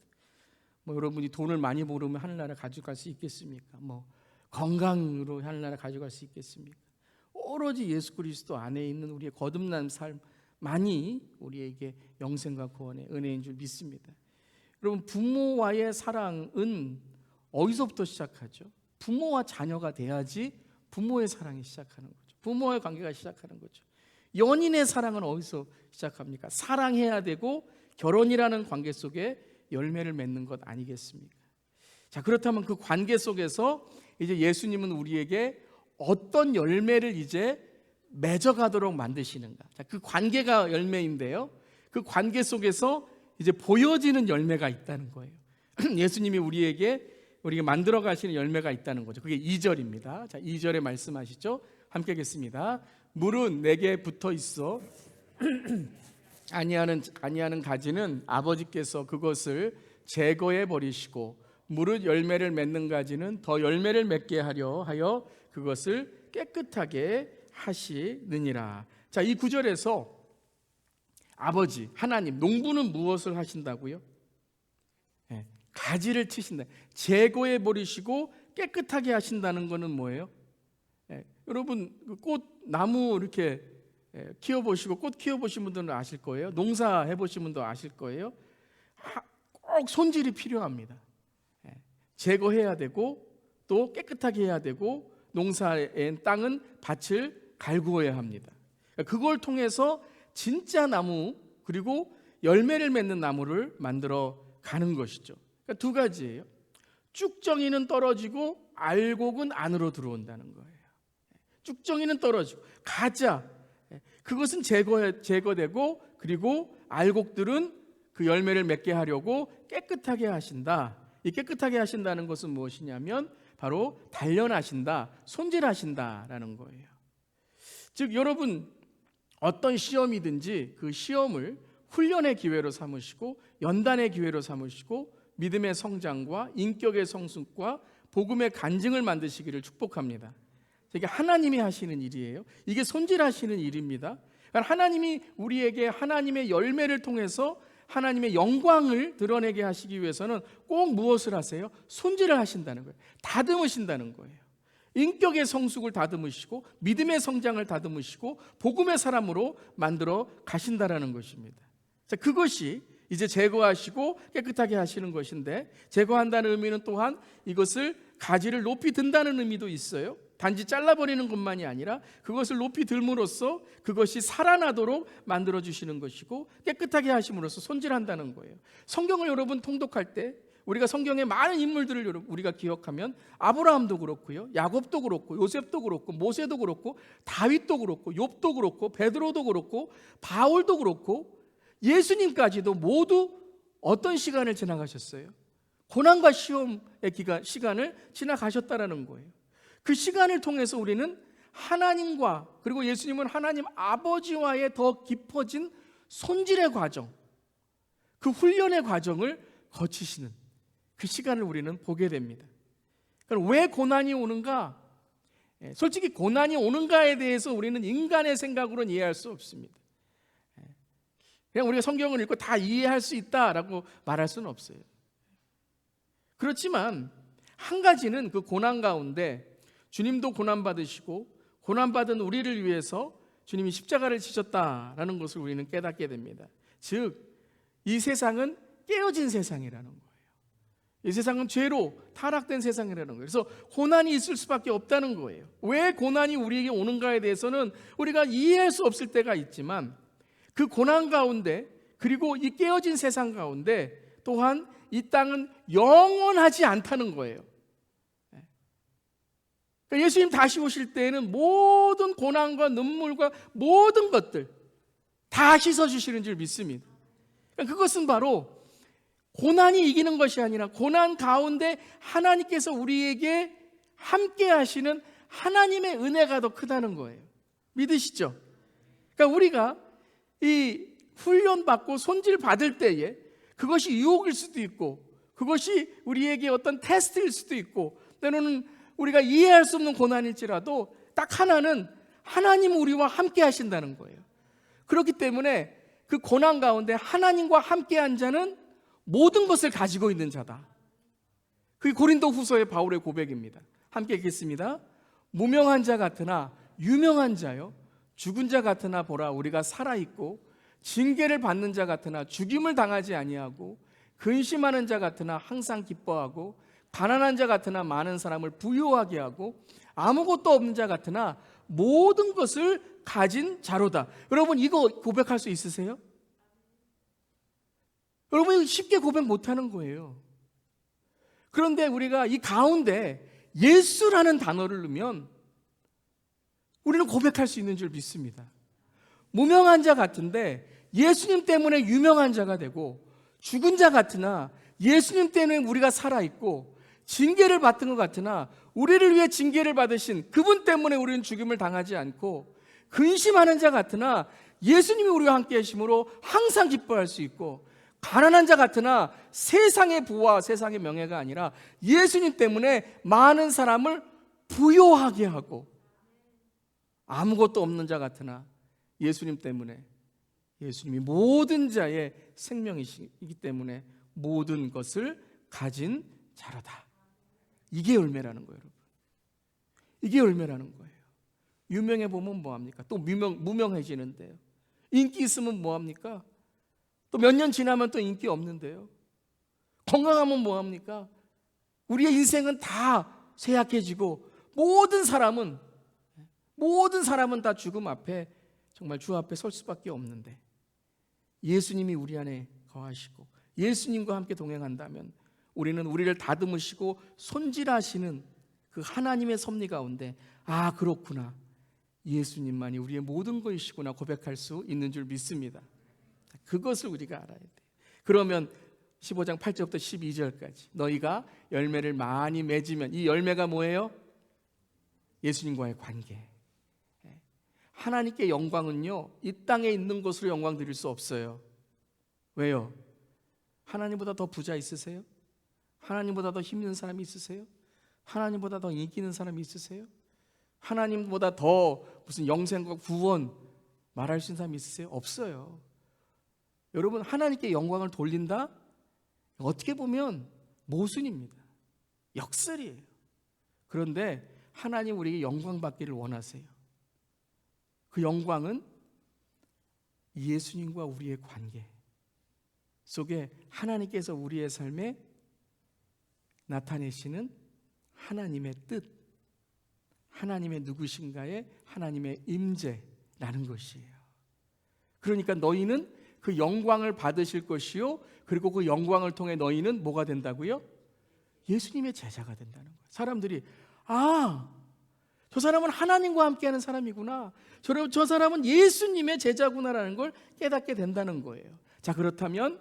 뭐 여러분이 돈을 많이 벌으면 하늘나라 가져갈 수 있겠습니까? 뭐 건강으로 하늘나라 가져갈 수 있겠습니까? 오로지 예수 그리스도 안에 있는 우리의 거듭난 삶만이 우리에게 영생과 구원의 은혜인 줄 믿습니다. 여러분, 부모와의 사랑은 어디서부터 시작하죠? 부모와 자녀가 돼야지 부모의 사랑이 시작하는 거죠. 부모와의 관계가 시작하는 거죠. 연인의 사랑은 어디서 시작합니까? 사랑해야 되고 결혼이라는 관계 속에 열매를 맺는 것 아니겠습니까? 자, 그렇다면 그 관계 속에서 이제 예수님은 우리에게 어떤 열매를 이제 맺어가도록 만드시는가? 자, 그 관계가 열매인데요. 그 관계 속에서 이제 보여지는 열매가 있다는 거예요. 예수님이 우리에게 만들어 가시는 열매가 있다는 거죠. 그게 2절입니다. 자, 2절에 말씀하시죠. 함께 읽겠습니다. 물은 내게 붙어 있어 아니하는 가지는 아버지께서 그것을 제거해 버리시고 무릇 열매를 맺는 가지는 더 열매를 맺게 하려 하여 그것을 깨끗하게 하시느니라. 자, 이 구절에서 아버지 하나님, 농부는 무엇을 하신다고요? 가지를 치신다. 제거해 버리시고 깨끗하게 하신다는 것은 뭐예요? 여러분, 꽃, 나무 이렇게 키워보시고 꽃 키워보신 분들은 아실 거예요. 농사해 보신 분도 아실 거예요. 꼭 손질이 필요합니다. 제거해야 되고 또 깨끗하게 해야 되고 농사의 땅은 밭을 갈구어야 합니다. 그걸 통해서 진짜 나무 그리고 열매를 맺는 나무를 만들어 가는 것이죠. 그러니까 두 가지예요. 쭉정이는 떨어지고 알곡은 안으로 들어온다는 거예요. 쭉정이는 떨어지고 가자, 그것은 제거되고 그리고 알곡들은 그 열매를 맺게 하려고 깨끗하게 하신다. 이 깨끗하게 하신다는 것은 무엇이냐면 바로 단련하신다, 손질하신다라는 거예요. 즉 여러분, 어떤 시험이든지 그 시험을 훈련의 기회로 삼으시고 연단의 기회로 삼으시고 믿음의 성장과 인격의 성숙과 복음의 간증을 만드시기를 축복합니다. 이게 하나님이 하시는 일이에요. 이게 손질하시는 일입니다. 그러니까 하나님이 우리에게 하나님의 열매를 통해서 하나님의 영광을 드러내게 하시기 위해서는 꼭 무엇을 하세요? 손질을 하신다는 거예요. 다듬으신다는 거예요. 인격의 성숙을 다듬으시고 믿음의 성장을 다듬으시고 복음의 사람으로 만들어 가신다라는 것입니다. 자, 그것이 이제 제거하시고 깨끗하게 하시는 것인데, 제거한다는 의미는 또한 이것을 가지를 높이 든다는 의미도 있어요. 단지 잘라버리는 것만이 아니라 그것을 높이 들므로써 그것이 살아나도록 만들어주시는 것이고 깨끗하게 하심으로써 손질한다는 거예요. 성경을 여러분 통독할 때 우리가 성경의 많은 인물들을 우리가 기억하면 아브라함도 그렇고요, 야곱도 그렇고, 요셉도 그렇고, 모세도 그렇고, 다윗도 그렇고, 욥도 그렇고, 베드로도 그렇고, 바울도 그렇고, 예수님까지도 모두 어떤 시간을 지나가셨어요? 고난과 시험의 시간을 지나가셨다라는 거예요. 그 시간을 통해서 우리는 하나님과 그리고 예수님은 하나님 아버지와의 더 깊어진 손질의 과정, 그 훈련의 과정을 거치시는 그 시간을 우리는 보게 됩니다. 그럼 왜 고난이 오는가? 솔직히 고난이 오는가에 대해서 우리는 인간의 생각으로는 이해할 수 없습니다. 그냥 우리가 성경을 읽고 다 이해할 수 있다라고 말할 수는 없어요. 그렇지만 한 가지는 그 고난 가운데 주님도 고난받으시고 고난받은 우리를 위해서 주님이 십자가를 지셨다라는 것을 우리는 깨닫게 됩니다. 즉, 이 세상은 깨어진 세상이라는 거예요. 이 세상은 죄로 타락된 세상이라는 거예요. 그래서 고난이 있을 수밖에 없다는 거예요. 왜 고난이 우리에게 오는가에 대해서는 우리가 이해할 수 없을 때가 있지만 그 고난 가운데 그리고 이 깨어진 세상 가운데 또한 이 땅은 영원하지 않다는 거예요. 예수님 다시 오실 때에는 모든 고난과 눈물과 모든 것들 다 씻어주시는 줄 믿습니다. 그것은 바로 고난이 이기는 것이 아니라 고난 가운데 하나님께서 우리에게 함께 하시는 하나님의 은혜가 더 크다는 거예요. 믿으시죠? 그러니까 우리가 이 훈련받고 손질 받을 때에 그것이 유혹일 수도 있고 그것이 우리에게 어떤 테스트일 수도 있고, 때로는 우리가 이해할 수 없는 고난일지라도 딱 하나는 하나님은 우리와 함께 하신다는 거예요. 그렇기 때문에 그 고난 가운데 하나님과 함께한 자는 모든 것을 가지고 있는 자다. 그게 고린도 후서의 바울의 고백입니다. 함께 읽겠습니다. 무명한 자 같으나 유명한 자요, 죽은 자 같으나 보라 우리가 살아있고, 징계를 받는 자 같으나 죽임을 당하지 아니하고, 근심하는 자 같으나 항상 기뻐하고, 가난한 자 같으나 많은 사람을 부유하게 하고, 아무것도 없는 자 같으나 모든 것을 가진 자로다. 여러분, 이거 고백할 수 있으세요? 여러분, 쉽게 고백 못하는 거예요. 그런데 우리가 이 가운데 예수라는 단어를 넣으면 우리는 고백할 수 있는 줄 믿습니다. 무명한 자 같은데 예수님 때문에 유명한 자가 되고, 죽은 자 같으나 예수님 때문에 우리가 살아있고, 징계를 받은 것 같으나 우리를 위해 징계를 받으신 그분 때문에 우리는 죽임을 당하지 않고, 근심하는 자 같으나 예수님이 우리와 함께 하심으로 항상 기뻐할 수 있고, 가난한 자 같으나 세상의 부와 세상의 명예가 아니라 예수님 때문에 많은 사람을 부요하게 하고, 아무것도 없는 자 같으나 예수님 때문에, 예수님이 모든 자의 생명이시기 때문에 모든 것을 가진 자로다. 이게 열매라는 거예요, 여러분. 이게 열매라는 거예요. 유명해 보면 뭐합니까? 또 무명해지는데요. 인기 있으면 뭐합니까? 또 몇 년 지나면 또 인기 없는데요. 건강하면 뭐합니까? 우리의 인생은 다 쇠약해지고, 모든 사람은 다 죽음 앞에, 정말 주 앞에 설 수밖에 없는데, 예수님이 우리 안에 거하시고 예수님과 함께 동행한다면 우리는 우리를 다듬으시고 손질하시는 그 하나님의 섭리 가운데, 아, 그렇구나, 예수님만이 우리의 모든 것이시구나 고백할 수 있는 줄 믿습니다. 그것을 우리가 알아야 돼요. 그러면 15장 8절부터 12절까지 너희가 열매를 많이 맺으면, 이 열매가 뭐예요? 예수님과의 관계. 하나님께 영광은요, 이 땅에 있는 것으로 영광 드릴 수 없어요. 왜요? 하나님보다 더 부자 있으세요? 하나님보다 더 힘든 사람이 있으세요? 하나님보다 더 인기 있는 사람이 있으세요? 하나님보다 더 무슨 영생과 구원 말할 수 있는 사람이 있으세요? 없어요. 여러분, 하나님께 영광을 돌린다? 어떻게 보면 모순입니다. 역설이에요. 그런데 하나님 우리에게 영광 받기를 원하세요. 그 영광은 예수님과 우리의 관계 속에 하나님께서 우리의 삶에 나타내시는 하나님의 뜻, 하나님의 누구신가의 하나님의 임재라는 것이에요. 그러니까 너희는 그 영광을 받으실 것이요, 그리고 그 영광을 통해 너희는 뭐가 된다고요? 예수님의 제자가 된다는 거예요. 사람들이, 아, 저 사람은 하나님과 함께하는 사람이구나, 저 사람은 예수님의 제자구나라는 걸 깨닫게 된다는 거예요. 자, 그렇다면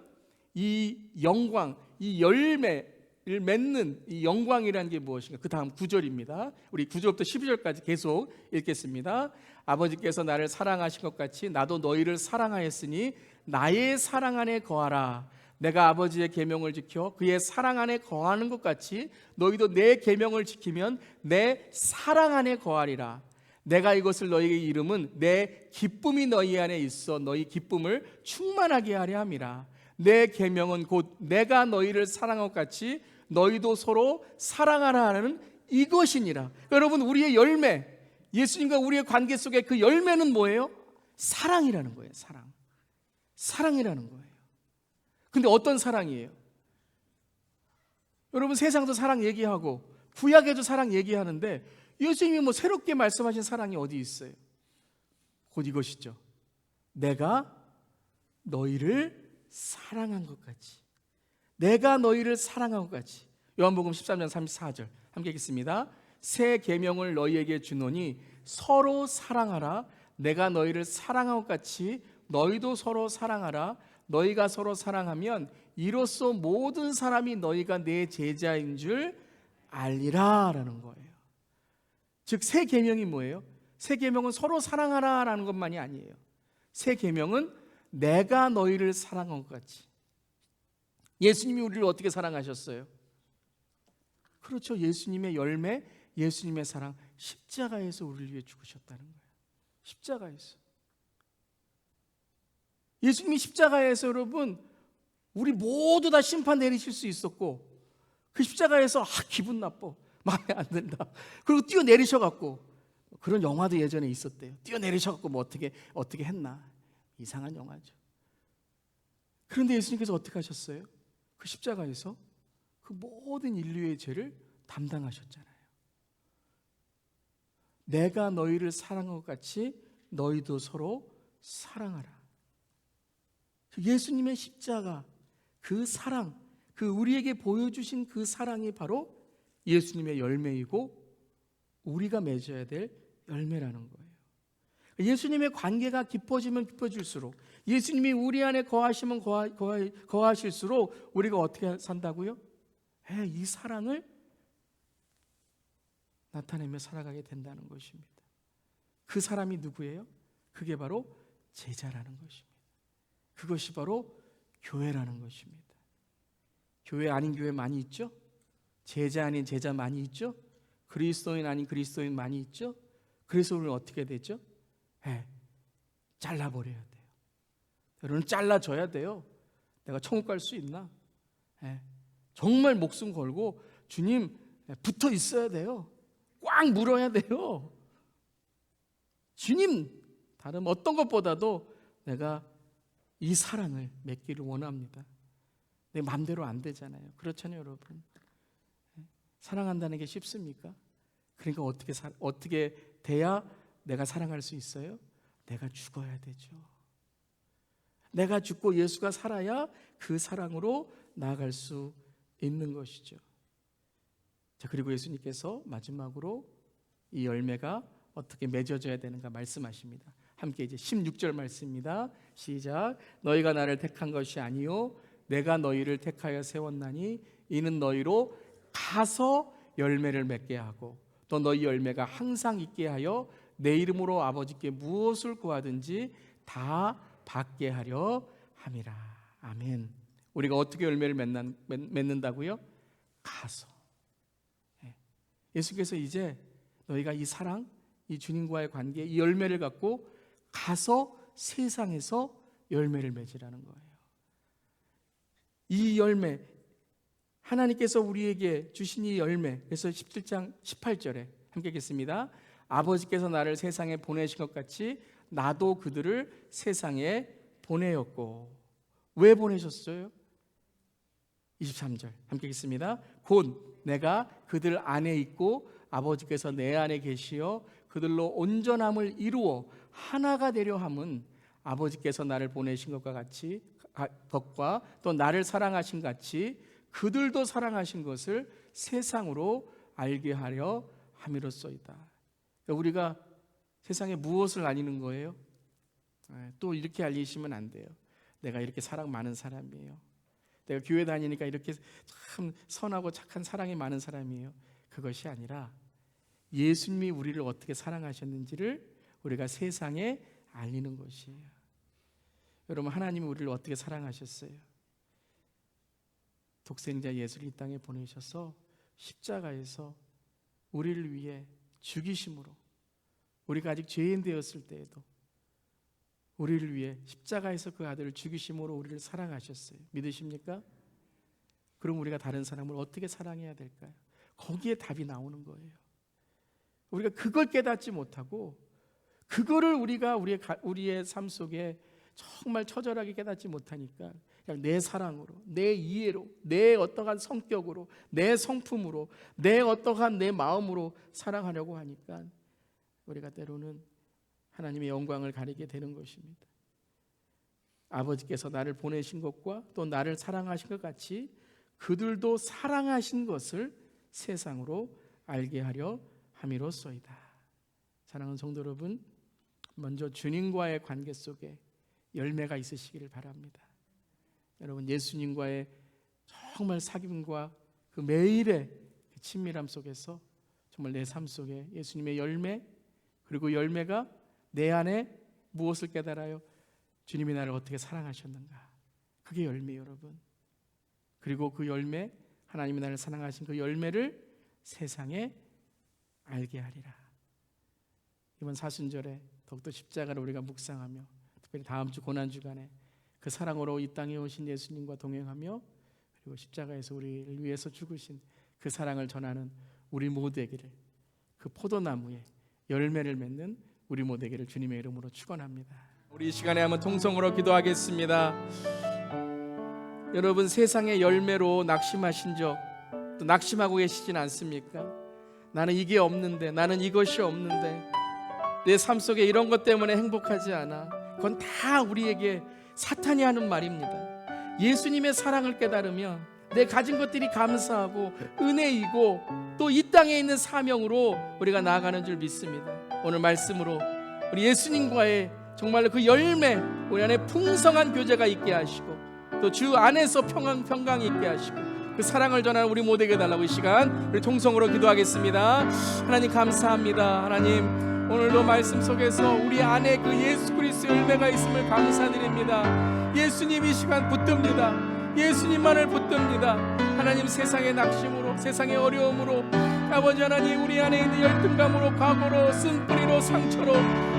이 영광, 이 열매를 맺는 이 영광이라는 게 무엇인가? 그 다음 9절입니다. 우리 9절부터 12절까지 계속 읽겠습니다. 아버지께서 나를 사랑하신 것 같이 나도 너희를 사랑하였으니 나의 사랑 안에 거하라. 내가 아버지의 계명을 지켜 그의 사랑 안에 거하는 것 같이 너희도 내 계명을 지키면 내 사랑 안에 거하리라. 내가 이것을 너희에게 이름은 내 기쁨이 너희 안에 있어 너희 기쁨을 충만하게 하려 함이라. 내 계명은 곧 내가 너희를 사랑한 것 같이 너희도 서로 사랑하라 하는 이것이니라. 여러분, 우리의 열매, 예수님과 우리의 관계 속에 그 열매는 뭐예요? 사랑이라는 거예요. 사랑이라는 거예요. 근데 어떤 사랑이에요? 여러분, 세상도 사랑 얘기하고 구약에도 사랑 얘기하는데 예수님이 뭐 새롭게 말씀하신 사랑이 어디 있어요? 곧 이것이죠. 내가 너희를 사랑한 것 같이, 내가 너희를 사랑한 것 같이. 요한복음 13장 34절 함께 읽겠습니다. 새 계명을 너희에게 주노니 서로 사랑하라. 내가 너희를 사랑한 것 같이 너희도 서로 사랑하라. 너희가 서로 사랑하면 이로써 모든 사람이 너희가 내 제자인 줄 알리라 라는 거예요. 즉, 새 계명이 뭐예요? 새 계명은 서로 사랑하라 라는 것만이 아니에요. 새 계명은 내가 너희를 사랑한 것 같이 예수님이 우리를 어떻게 사랑하셨어요? 그렇죠. 예수님의 열매, 예수님의 사랑, 십자가에서 우리를 위해 죽으셨다는 거예요. 십자가에서. 예수님이 십자가에서 여러분 우리 모두 다 심판 내리실 수 있었고, 그 십자가에서 기분 나빠, 마음에 안 든다, 그리고 뛰어내리셔갖고, 그런 영화도 예전에 있었대요. 뛰어내리셔갖고 뭐 어떻게 했나, 이상한 영화죠. 그런데 예수님께서 어떻게 하셨어요? 그 십자가에서 그 모든 인류의 죄를 담당하셨잖아요. 내가 너희를 사랑한 것 같이 너희도 서로 사랑하라. 예수님의 십자가, 그 사랑, 그 우리에게 보여주신 그 사랑이 바로 예수님의 열매이고 우리가 맺어야 될 열매라는 거예요. 예수님의 관계가 깊어지면 깊어질수록, 예수님이 우리 안에 거하시면 거하실수록 우리가 어떻게 산다고요? 이 사랑을 나타내며 살아가게 된다는 것입니다. 그 사람이 누구예요? 그게 바로 제자라는 것입니다. 그것이 바로 교회라는 것입니다. 교회 아닌 교회 많이 있죠? 제자 아닌 제자 많이 있죠? 그리스도인 아닌 그리스도인 많이 있죠? 그래서 우리는 어떻게 되죠? 잘라버려야 돼요. 여러분, 잘라줘야 돼요. 내가 천국 갈 수 있나? 정말 목숨 걸고 주님 붙어 있어야 돼요. 꽉 물어야 돼요. 주님, 다른 어떤 것보다도 내가 이 사랑을 맺기를 원합니다. 내 마음대로 안 되잖아요. 그렇잖아요, 여러분. 사랑한다는 게 쉽습니까? 그러니까 어떻게 돼야 내가 사랑할 수 있어요? 내가 죽어야 되죠. 내가 죽고 예수가 살아야 그 사랑으로 나아갈 수 있는 것이죠. 자, 그리고 예수님께서 마지막으로 이 열매가 어떻게 맺어져야 되는가 말씀하십니다. 함께 이제 16절 말씀입니다. 시작. 너희가 나를 택한 것이 아니요 내가 너희를 택하여 세웠나니 이는 너희로 가서 열매를 맺게 하고 또 너희 열매가 항상 있게 하여 내 이름으로 아버지께 무엇을 구하든지 다 받게 하려 함이라. 아멘. 우리가 어떻게 열매를 맺는다고요? 가서. 예수께서 이제 너희가 이 사랑, 이 주님과의 관계, 이 열매를 갖고 가서 세상에서 열매를 맺으라는 거예요. 이 열매, 하나님께서 우리에게 주신 이 열매, 그래서 17장 18절에 함께 읽겠습니다. 아버지께서 나를 세상에 보내신 것 같이 나도 그들을 세상에 보내었고. 왜 보내셨어요? 23절 함께 읽겠습니다. 곧 내가 그들 안에 있고 아버지께서 내 안에 계시어 그들로 온전함을 이루어 하나가 되려 함은 아버지께서 나를 보내신 것과 또 나를 사랑하신 같이 그들도 사랑하신 것을 세상으로 알게 하려 함이로소이다. 우리가 세상에 무엇을 알리는 거예요? 또 이렇게 알리시면 안 돼요. 내가 이렇게 사랑 많은 사람이에요. 내가 교회 다니니까 이렇게 참 선하고 착한 사랑이 많은 사람이에요. 그것이 아니라 예수님이 우리를 어떻게 사랑하셨는지를 우리가 세상에 알리는 것이에요. 여러분, 하나님이 우리를 어떻게 사랑하셨어요? 독생자 예수를 이 땅에 보내셔서 십자가에서 우리를 위해 죽이심으로, 우리가 아직 죄인 되었을 때에도 우리를 위해 십자가에서 그 아들을 죽이심으로 우리를 사랑하셨어요. 믿으십니까? 그럼 우리가 다른 사람을 어떻게 사랑해야 될까요? 거기에 답이 나오는 거예요. 우리가 그걸 깨닫지 못하고 그거를 우리가 우리의 삶 속에 정말 처절하게 깨닫지 못하니까 그냥 내 사랑으로, 내 이해로, 내 어떠한 성격으로, 내 성품으로, 내 어떠한 내 마음으로 사랑하려고 하니까 우리가 때로는 하나님의 영광을 가리게 되는 것입니다. 아버지께서 나를 보내신 것과 또 나를 사랑하신 것 같이 그들도 사랑하신 것을 세상으로 알게 하려 함이로소이다. 사랑하는 성도 여러분, 먼저 주님과의 관계 속에 열매가 있으시기를 바랍니다. 여러분, 예수님과의 정말 사귐과 그 매일의 친밀함 속에서 정말 내 삶 속에 예수님의 열매, 그리고 열매가 내 안에 무엇을 깨달아요? 주님이 나를 어떻게 사랑하셨는가. 그게 열매예요, 여러분. 그리고 그 열매, 하나님이 나를 사랑하신 그 열매를 세상에 알게 하리라. 이번 사순절에 더욱더 십자가를 우리가 묵상하며, 특별히 다음 주 고난주간에 그 사랑으로 이 땅에 오신 예수님과 동행하며, 그리고 십자가에서 우리를 위해서 죽으신 그 사랑을 전하는 우리 모두에게를, 그 포도나무에 열매를 맺는 우리 모두에게를 주님의 이름으로 축원합니다. 우리 이 시간에 한번 통성으로 기도하겠습니다. 여러분, 세상의 열매로 낙심하신 적, 또 낙심하고 계시진 않습니까? 나는 이게 없는데, 나는 이것이 없는데, 내 삶 속에 이런 것 때문에 행복하지 않아. 그건 다 우리에게 사탄이 하는 말입니다. 예수님의 사랑을 깨달으면 내 가진 것들이 감사하고 은혜이고 또 이 땅에 있는 사명으로 우리가 나아가는 줄 믿습니다. 오늘 말씀으로 우리 예수님과의 정말로 그 열매, 우리 안에 풍성한 교제가 있게 하시고 또 주 안에서 평강이 있게 하시고 그 사랑을 전하는 우리 모두에게 달라고 이 시간 우리 통성으로 기도하겠습니다. 하나님 감사합니다. 하나님, 오늘도 말씀 속에서 우리 안에 그 예수 그리스도 열매가 있음을 감사드립니다. 예수님 이 시간 붙듭니다. 예수님만을 붙듭니다. 하나님, 세상의 낙심으로, 세상의 어려움으로, 아버지 하나님, 우리 안에 있는 열등감으로, 과거로, 쓴뿌리로, 상처로,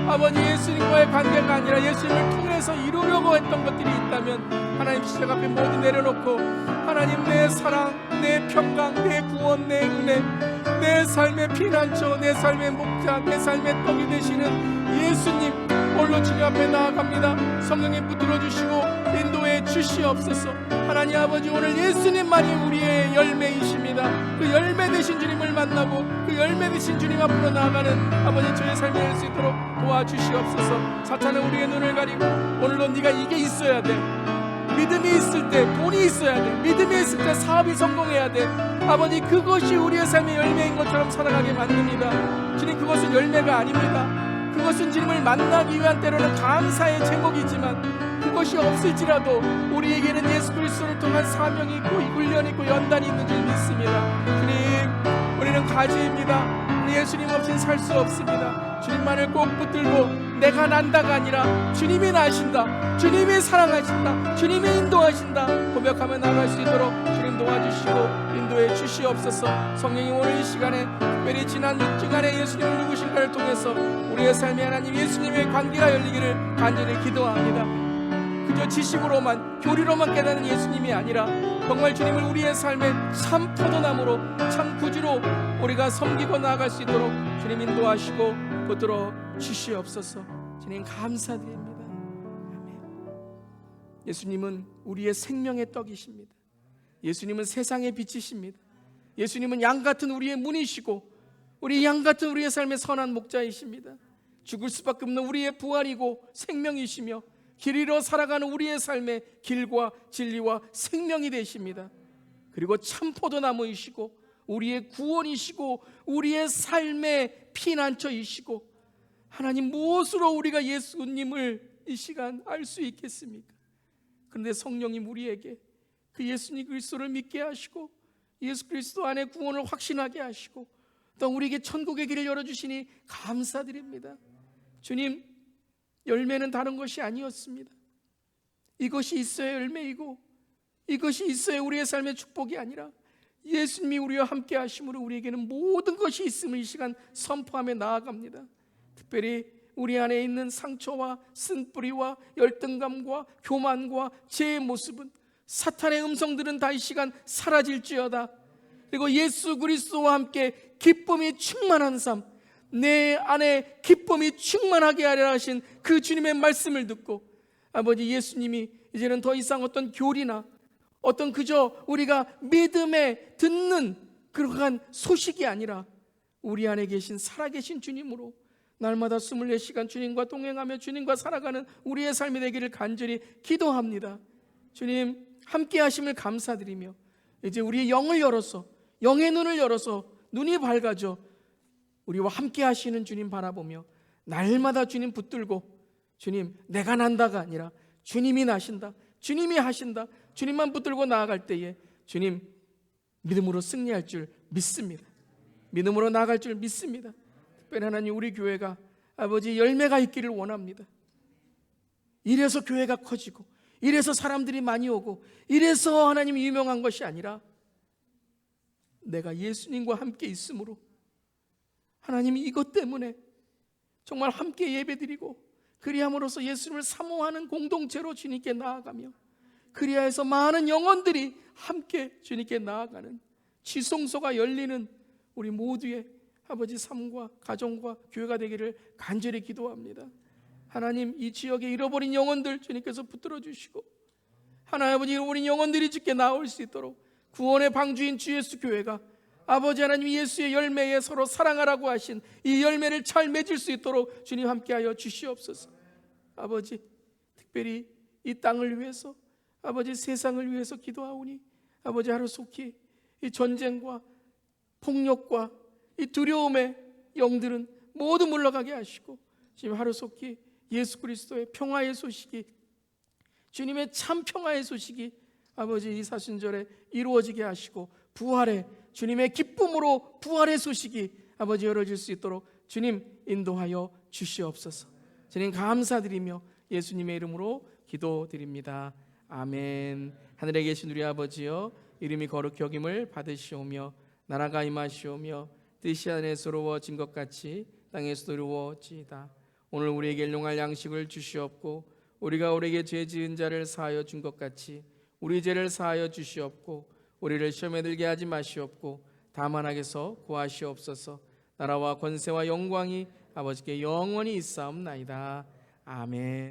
아버지 예수님과의 관계가 아니라 예수님을 통해서 이루려고 했던 것들이 있다면 하나님 십자가 앞에 모두 내려놓고, 하나님, 내 사랑, 내 평강, 내 구원, 내 은혜, 내 삶의 피난처, 내 삶의 목자, 내 삶의 떡이 되시는 예수님 홀로 주님 앞에 나아갑니다. 성령님 붙들어 주시고 인도해 주시옵소서. 하나님 아버지, 오늘 예수님만이 우리의 열매이십니다. 그 열매 되신 주님을 만나고 그 열매 되신 주님 앞으로 나아가는 아버지 저의 삶이 될 수 있도록 도와주시옵소서. 사탄은 우리의 눈을 가리고 오늘도 네가 이게 있어야 돼, 믿음이 있을 때 돈이 있어야 돼, 믿음이 있을 때 사업이 성공해야 돼, 아버지 그것이 우리의 삶의 열매인 것처럼 살아가게 만듭니다. 주님, 그것은 열매가 아닙니다. 그것은 주님을 만나기 위한 때로는 감사의 제목이지만 그것이 없을지라도 우리에게는 예수 그리스도를 통한 사명이 있고 훈련이 있고 연단이 있는 줄 믿습니다. 주님, 우리는 가지입니다. 예수님 없이는 살 수 없습니다. 주님만을 꼭 붙들고 내가 난다가 아니라 주님이 나신다, 주님이 사랑하신다, 주님이 인도하신다 고백하며 나갈 수 있도록 주님 도와주시고 인도해 주시옵소서. 성령이 오늘 이 시간에 특별히 지난 6주간의 예수님을 누구신가를 통해서 우리의 삶에 하나님 예수님의 관계가 열리기를 간절히 기도합니다. 그저 지식으로만, 교리로만 깨닫는 예수님이 아니라 정말 주님을 우리의 삶의 참 포도나무로, 참 구주로 우리가 섬기고 나아갈 수 있도록 주님 인도하시고 붙들어 주시옵소서. 주님 감사드립니다. 아멘. 예수님은 우리의 생명의 떡이십니다. 예수님은 세상의 빛이십니다. 예수님은 양같은 우리의 문이시고 우리 양같은 우리의 삶의 선한 목자이십니다. 죽을 수밖에 없는 우리의 부활이고 생명이시며 길 잃어 살아가는 우리의 삶의 길과 진리와 생명이 되십니다. 그리고 참 포도나무이시고 우리의 구원이시고 우리의 삶의 피난처이시고, 하나님 무엇으로 우리가 예수님을 이 시간 알 수 있겠습니까? 그런데 성령님 우리에게 그 예수님 그리스도를 믿게 하시고 예수 그리스도 안에 구원을 확신하게 하시고 또 우리에게 천국의 길을 열어주시니 감사드립니다. 주님, 열매는 다른 것이 아니었습니다. 이것이 있어야 열매이고 이것이 있어야 우리의 삶의 축복이 아니라 예수님이 우리와 함께 하심으로 우리에게는 모든 것이 있음을 이 시간 선포하며 나아갑니다. 특별히 우리 안에 있는 상처와 쓴뿌리와 열등감과 교만과 죄의 모습은, 사탄의 음성들은 다 이 시간 사라질지어다. 그리고 예수 그리스도와 함께 기쁨이 충만한 삶, 내 안에 기쁨이 충만하게 하려 하신 그 주님의 말씀을 듣고 아버지 예수님이 이제는 더 이상 어떤 교리나 어떤 그저 우리가 믿음에 듣는 그러한 소식이 아니라 우리 안에 계신 살아계신 주님으로 날마다 24시간 주님과 동행하며 주님과 살아가는 우리의 삶이 되기를 간절히 기도합니다. 주님 함께 하심을 감사드리며 이제 우리의 영을 열어서, 영의 눈을 열어서 눈이 밝아져 우리와 함께 하시는 주님 바라보며 날마다 주님 붙들고, 주님 내가 난다가 아니라 주님이 나신다, 주님이 하신다, 주님만 붙들고 나아갈 때에 주님 믿음으로 승리할 줄 믿습니다. 믿음으로 나아갈 줄 믿습니다. 특별히 하나님 우리 교회가 아버지 열매가 있기를 원합니다. 이래서 교회가 커지고 이래서 사람들이 많이 오고 이래서 하나님이 유명한 것이 아니라 내가 예수님과 함께 있으므로 하나님이 이것 때문에 정말 함께 예배드리고 그리함으로써 예수님을 사모하는 공동체로 주님께 나아가며 그리하여서 많은 영혼들이 함께 주님께 나아가는 지성소가 열리는 우리 모두의 아버지 삶과 가정과 교회가 되기를 간절히 기도합니다. 하나님, 이 지역에 잃어버린 영혼들 주님께서 붙들어 주시고 하나님 아버지, 잃어버린 영혼들이 주께 나올 수 있도록 구원의 방주인 주 예수 교회가 아버지 하나님 예수의 열매에 서로 사랑하라고 하신 이 열매를 잘 맺을 수 있도록 주님 함께하여 주시옵소서. 아버지, 특별히 이 땅을 위해서 아버지 세상을 위해서 기도하오니 아버지 하루속히 이 전쟁과 폭력과 이 두려움의 영들은 모두 물러가게 하시고 지금 하루속히 예수 그리스도의 평화의 소식이 주님의 참 평화의 소식이 아버지 이 사순절에 이루어지게 하시고 부활의 주님의 기쁨으로 부활의 소식이 아버지 열어질 수 있도록 주님 인도하여 주시옵소서. 주님 감사드리며 예수님의 이름으로 기도드립니다. 아멘. 하늘에 계신 우리 아버지여, 이름이 거룩히 여김을 받으시오며 나라가 임하시오며 뜻이 하늘에서 이루어진 것 같이 땅에서도 이루어지이다. 오늘 우리에게 일용할 양식을 주시옵고 우리가 우리에게 죄 지은 자를 사하여 준 것 같이 우리 죄를 사하여 주시옵고 우리를 시험에 들게 하지 마시옵고 다만 악에서 구하시옵소서. 나라와 권세와 영광이 아버지께 영원히 있사옵나이다. 아멘.